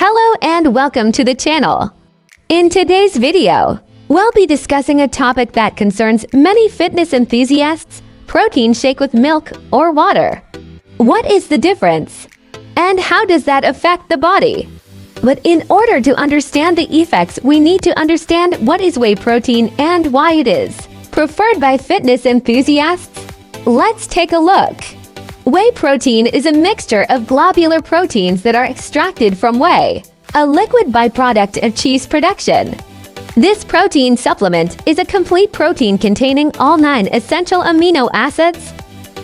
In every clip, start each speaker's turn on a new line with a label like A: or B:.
A: Hello and welcome to the channel. In today's video, we'll be discussing a topic that concerns many fitness enthusiasts: protein shake with milk or water. What is the difference? And how does that affect the body? But in order to understand the effects, we need to understand what is whey protein and why it is preferred by fitness enthusiasts. Let's take a look. Whey protein is a mixture of globular proteins that are extracted from whey, a liquid byproduct of cheese production. This protein supplement is a complete protein containing all 9 essential amino acids.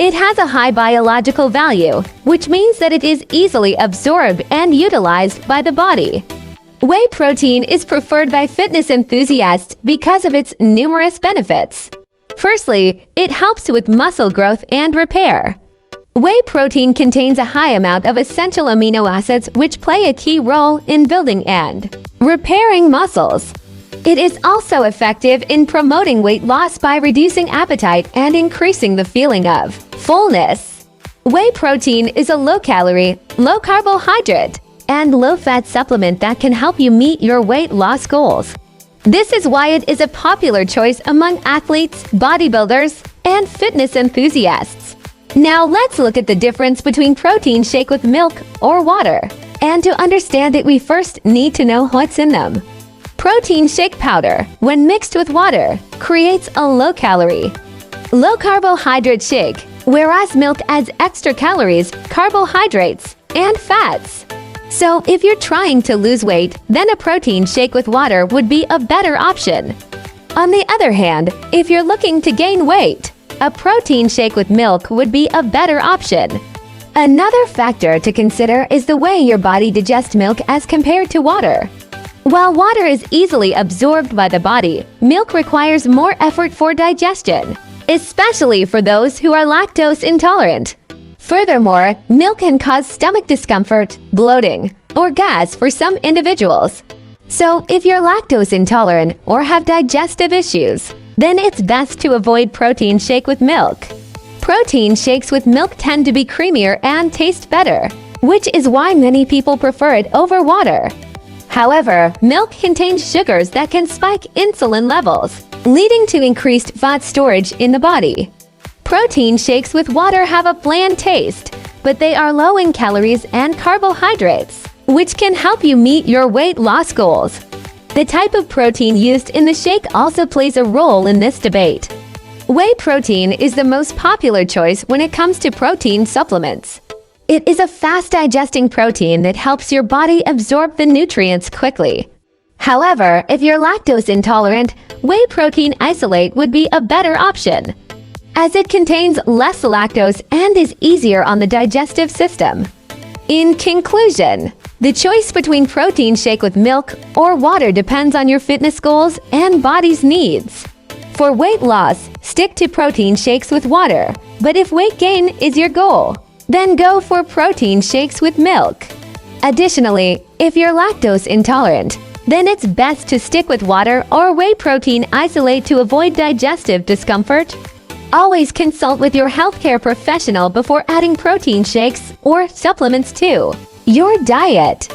A: It has a high biological value, which means that it is easily absorbed and utilized by the body. Whey protein is preferred by fitness enthusiasts because of its numerous benefits. Firstly, it helps with muscle growth and repair. Whey protein contains a high amount of essential amino acids which play a key role in building and repairing muscles. It is also effective in promoting weight loss by reducing appetite and increasing the feeling of fullness. Whey protein is a low-calorie, low-carbohydrate, and low-fat supplement that can help you meet your weight loss goals. This is why it is a popular choice among athletes, bodybuilders, and fitness enthusiasts. Now let's look at the difference between protein shake with milk or water. And to understand it, we first need to know what's in them. Protein shake powder, when mixed with water, creates a low-calorie, low-carbohydrate shake, whereas milk adds extra calories, carbohydrates, and fats. So if you're trying to lose weight, then a protein shake with water would be a better option. On the other hand, if you're looking to gain weight, a protein shake with milk would be a better option. Another factor to consider is the way your body digests milk as compared to water. While water is easily absorbed by the body, milk requires more effort for digestion, especially for those who are lactose intolerant. Furthermore, milk can cause stomach discomfort, bloating, or gas for some individuals. So if you're lactose intolerant or have digestive issues, then it's best to avoid protein shake with milk. Protein shakes with milk tend to be creamier and taste better, which is why many people prefer it over water. However, milk contains sugars that can spike insulin levels, leading to increased fat storage in the body. Protein shakes with water have a bland taste, but they are low in calories and carbohydrates, which can help you meet your weight loss goals. The type of protein used in the shake also plays a role in this debate. Whey protein is the most popular choice when it comes to protein supplements. It is a fast-digesting protein that helps your body absorb the nutrients quickly. However, if you're lactose intolerant, whey protein isolate would be a better option, as it contains less lactose and is easier on the digestive system. In conclusion, the choice between protein shake with milk or water depends on your fitness goals and body's needs. For weight loss, stick to protein shakes with water, but if weight gain is your goal, then go for protein shakes with milk. Additionally, if you're lactose intolerant, then it's best to stick with water or whey protein isolate to avoid digestive discomfort. Always consult with your healthcare professional before adding protein shakes or supplements to your diet.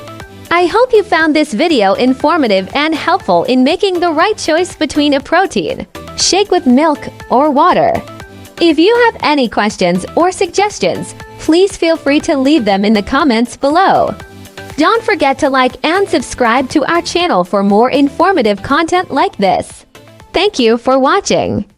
A: I hope you found this video informative and helpful in making the right choice between a protein shake with milk or water. If you have any questions or suggestions, please feel free to leave them in the comments below. Don't forget to like and subscribe to our channel for more informative content like this. Thank you for watching.